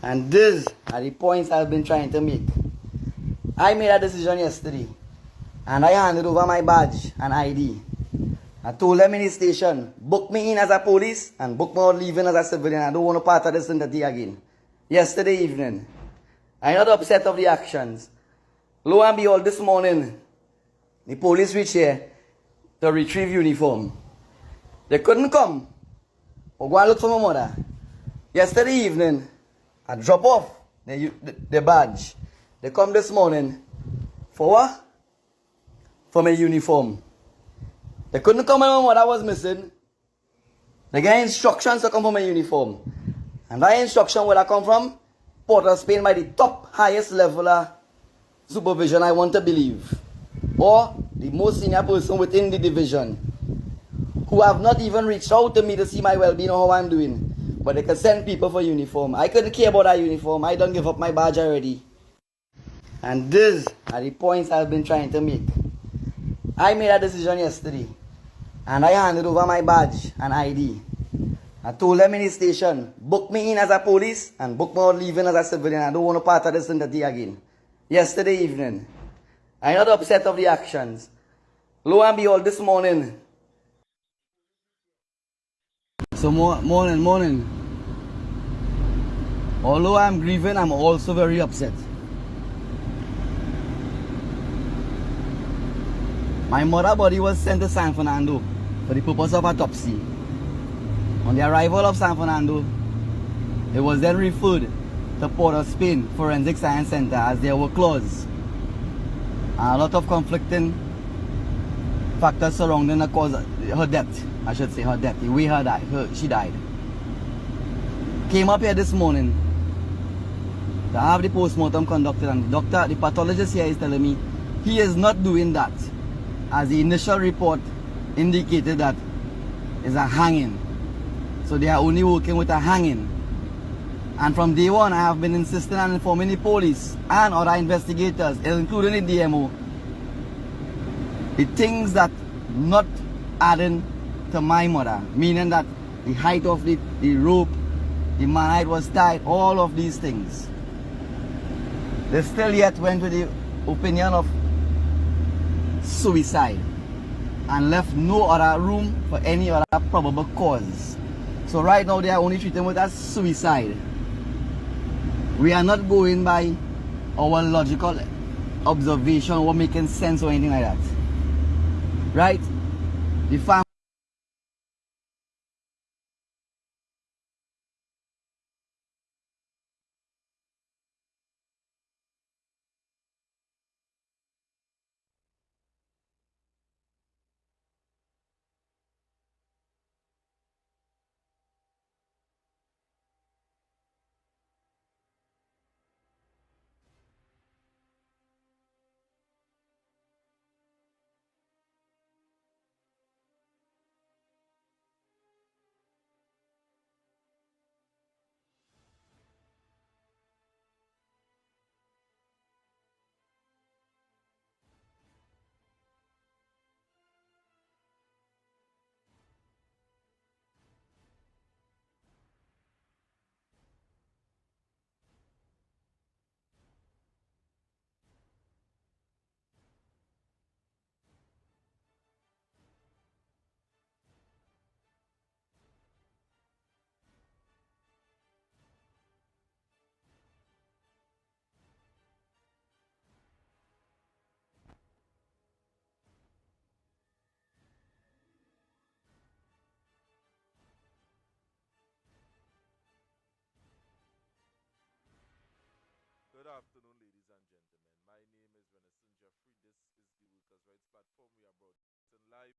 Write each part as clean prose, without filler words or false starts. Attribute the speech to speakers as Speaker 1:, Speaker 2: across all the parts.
Speaker 1: And these are the points I've been trying to make. I made a decision yesterday, and I handed over my badge and ID. I told them in the station, book me in as a police and book me out leaving as a civilian. I don't want to part of this entity again. Yesterday evening, I'm not upset of the actions. Lo and behold, this morning, the police reached here to retrieve uniform. They couldn't come or go and look for my mother. Yesterday evening, I drop off the badge. They come this morning for what? For my uniform. They couldn't come when my mother was missing. They get instructions to come for my uniform. And that instruction where I come from, Port of Spain by the top highest level of supervision, I want to believe. Or the most senior person within the division, who have not even reached out to me to see my well-being or how I'm doing. But they can send people for uniform. I couldn't care about that uniform. I don't give up my badge already. And these are the points I've been trying to make. I made a decision yesterday, and I handed over my badge and ID. I told them in the station, book me in as a police and book me out leaving as a civilian. I don't want to part of this entity again. Yesterday evening, I'm not upset of the actions. Lo and behold, this morning. So morning. Although I'm grieving, I'm also very upset. My mother's body was sent to San Fernando for the purpose of autopsy. On the arrival of San Fernando, it was then referred to Port of Spain Forensic Science Center as there were claws and a lot of conflicting factors surrounding the cause, her death. I should say her death, the way she died. Came up here this morning to have the postmortem conducted, and the pathologist here is telling me he is not doing that, as the initial report indicated that it's a hanging. So they are only working with a hanging. And from day one, I have been insisting and informing the police and other investigators, including the DMO, the things that not adding to my mother, meaning that the height of the rope, the man height was tight, all of these things. They still yet went with the opinion of suicide and left no other room for any other probable cause. So right now they are only treating it as suicide. We are not going by our logical observation or making sense or anything like that. Right? The family
Speaker 2: Good afternoon, ladies and gentlemen. My name is Resignation. This is the Workers' Rights Platform. We are broadcasting live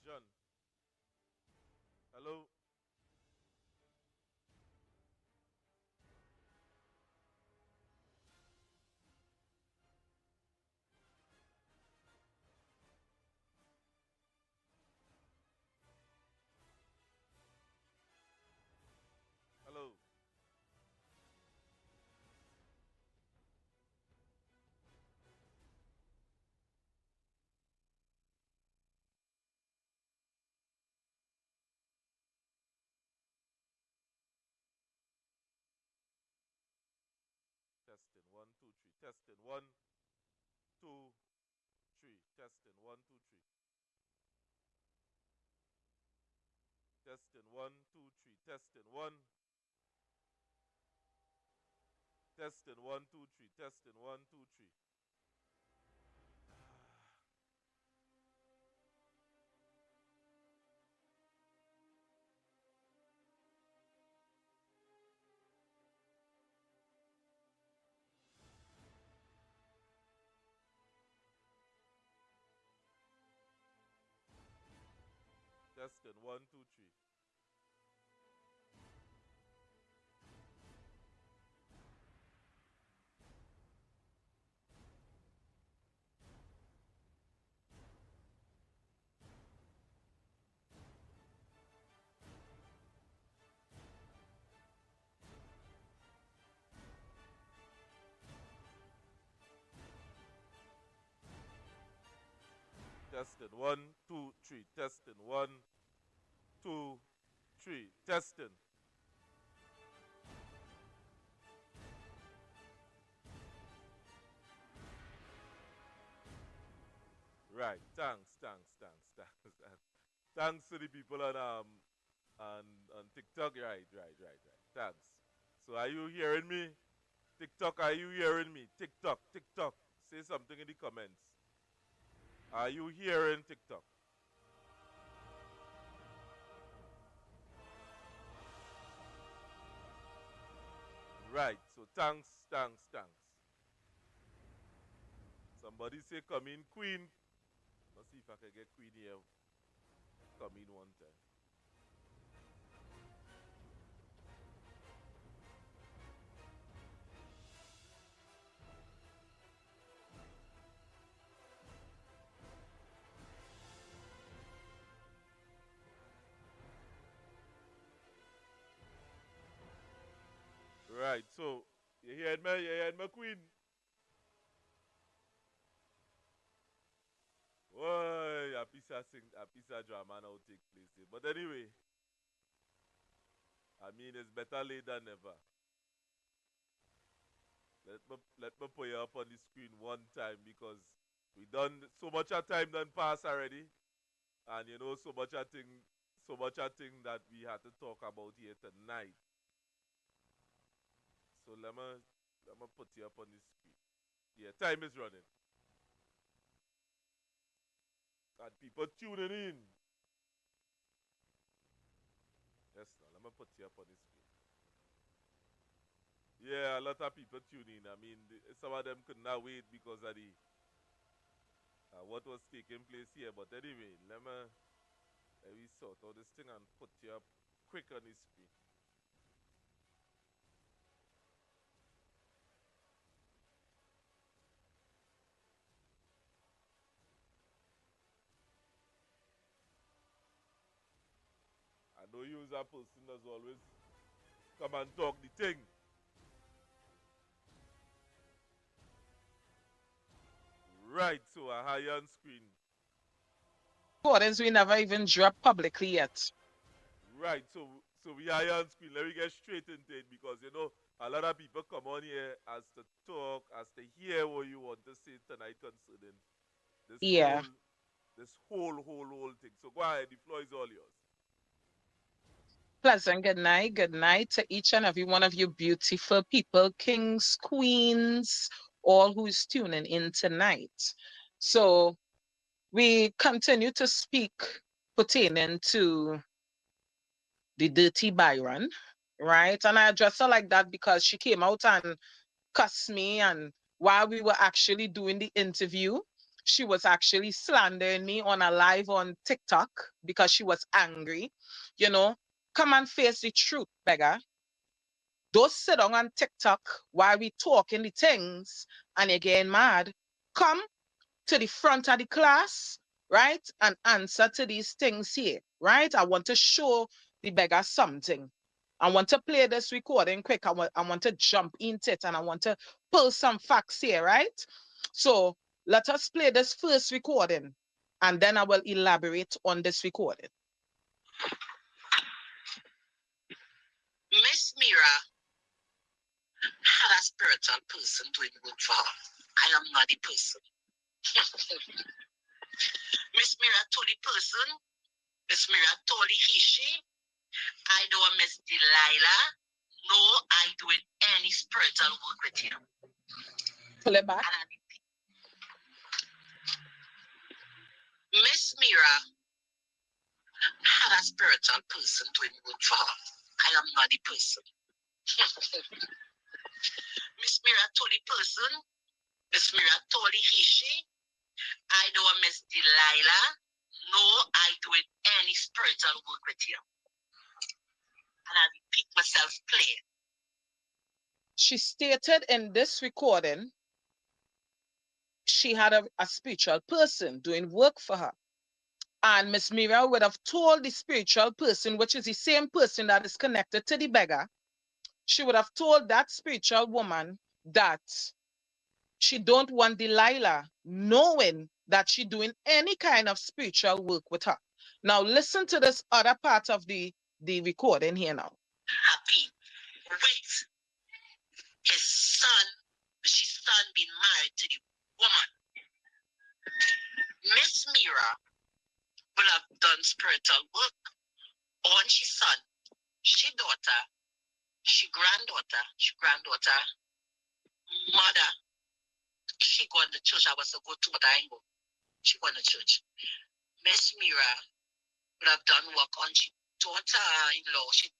Speaker 2: John. Hello. Hello. Testing one, two, three. Testing one, two, three. Testing one, two, three. Testing one, two, three. Testing one. Testing one, two, three. Testing one, two, three. Testing one, two, three. Testing one, two, three. Testing one, two, three. Testing. Right. Thanks. Thanks to the people on on TikTok. Right. Thanks. So are you hearing me? TikTok, are you hearing me? TikTok. Say something in the comments. Are you hearing TikTok? Right. So thanks. Somebody say come in, Queen. Let's see if I can get Queen here. Come in one time. Right. So you heard me? You heard me, Queen? Why a piece of drama now take place here. But anyway, I mean it's better late than never. Let me put you up on the screen one time because we done so much of time done pass already, and you know so much of thing that we had to talk about here tonight. So let me put you up on the screen. Yeah, time is running, and people tuning in. Yes, now let me put you up on the screen. Yeah, a lot of people tune in. I mean, some of them could not wait because of the what was taking place here. But anyway, let me sort out this thing and put you up quick on the screen. I know you as a person that's always come and talk the thing. Right, so a high on screen.
Speaker 3: Recordings we never even dropped publicly yet.
Speaker 2: Right, so we are on screen. Let me get straight into it because you know a lot of people come on here as to talk, as to hear what you want to say tonight concerning this
Speaker 3: Yeah.
Speaker 2: whole thing. So go ahead, the floor is all yours.
Speaker 3: Pleasant good night. Good night to each and every one of you beautiful people, kings, queens, all who's tuning in tonight. So we continue to speak pertaining to the dirty Byron, right? And I address her like that because she came out and cussed me and while we were actually doing the interview. She was actually slandering me on a live on TikTok because she was angry. You know, come and face the truth, beggar. Don't sit down on TikTok while we talking the things and you're getting mad. Come to the front of the class, right? And answer to these things here, right? I want to show the beggar something. I want to play this recording quick. I want to jump into it and I want to pull some facts here, right? So let us play this first recording and then I will elaborate on this recording. Miss Mira had a spiritual person doing good for her. I am not the person. Miss Mira told the person, Miss Mira told the she, I don't Miss Delilah. No, I doing any spiritual work with you. Pull it back. Miss Mira had a spiritual person doing good for her. I am not the person. Miss Mira told the person, Miss Mira told the she, I don't Miss Delilah. No, I doing any spiritual work with you. And I repeat myself clear. She stated in this recording she had a spiritual person doing work for her. And Miss Mira would have told the spiritual person, which is the same person that is connected to the beggar, she would have told that spiritual woman that she don't want Delilah knowing that she doing any kind of spiritual work with her. Now listen to this other part of the recording here now. Happy with his son, his son being married to the woman. Miss Mira will have done spiritual work on she son, she daughter, she granddaughter, mother. She go to church. I was to go to but I ain't go. She go to church. Miss Mira would have done work on she daughter-in-law. She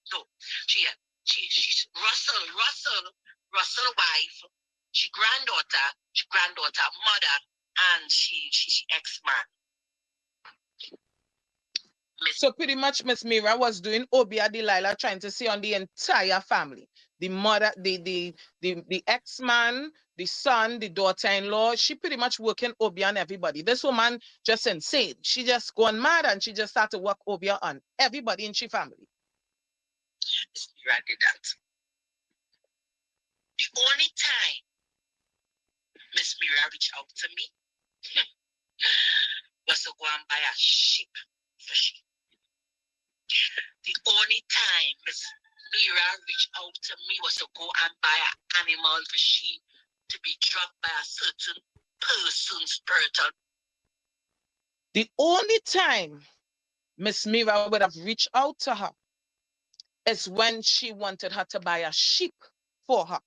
Speaker 3: Russell wife, she granddaughter, mother, and she ex-man. So pretty much Miss Mira was doing Obia Delilah, trying to see on the entire family. The mother, the ex-man, the son, the daughter-in-law. She pretty much working Obia on everybody. This woman just insane. She just gone mad and she just started to work Obia on everybody in she family. Miss Mira did that. The only time Miss Mira reached out to me was to go and buy a sheep for she. The only time Miss Mira reached out to me was to go and buy an animal for she to be dropped by a certain person spiritual. The only time Miss Mira would have reached out to her is when she wanted her to buy a sheep for her.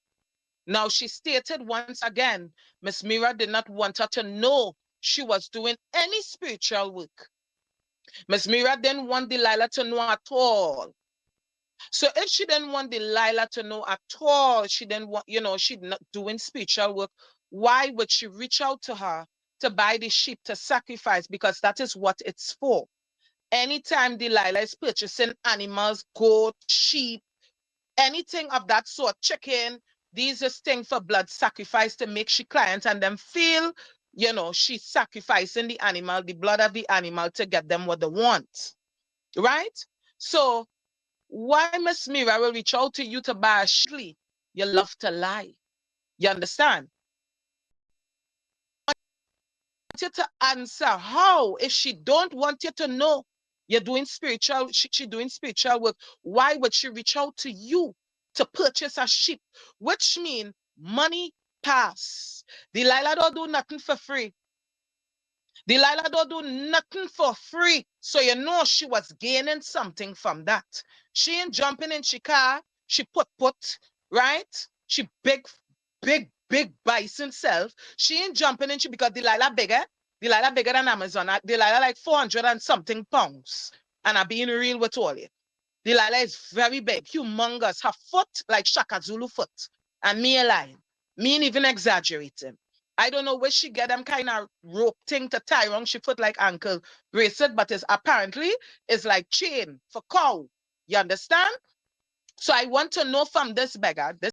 Speaker 3: Now she stated once again, Miss Mira did not want her to know she was doing any spiritual work. Miss Mira didn't want Delilah to know at all. So if she didn't want Delilah to know at all, she didn't want, she's not doing spiritual work, why would she reach out to her to buy the sheep to sacrifice? Because that is what it's for. Anytime Delilah is purchasing animals, goat, sheep, anything of that sort, chicken, these are things for blood sacrifice to make she clients and them feel, she's sacrificing the animal, the blood of the animal to get them what they want. Right? So why Miss Mira will reach out to you to buy a sheep? You love to lie. You understand? I want you to answer how if she don't want you to know you're doing spiritual, she doing spiritual work, why would she reach out to you to purchase a sheep? Which mean money pass. Delilah don't do nothing for free. Delilah don't do nothing for free. So you know she was gaining something from that. She ain't jumping in she car. She put, right? She big bison self. She ain't jumping in she because Delilah bigger. Delilah bigger than Amazon. Delilah like 400 and something pounds. And I'm being real with all you. Delilah is very big, humongous. Her foot like Shaka Zulu foot. And me a line. Me ain't even exaggerating. I don't know where she get them kind of rope thing to tie around she foot like ankle bracelet, but it's apparently it's like chain for cow. You understand? So I want to know from this beggar,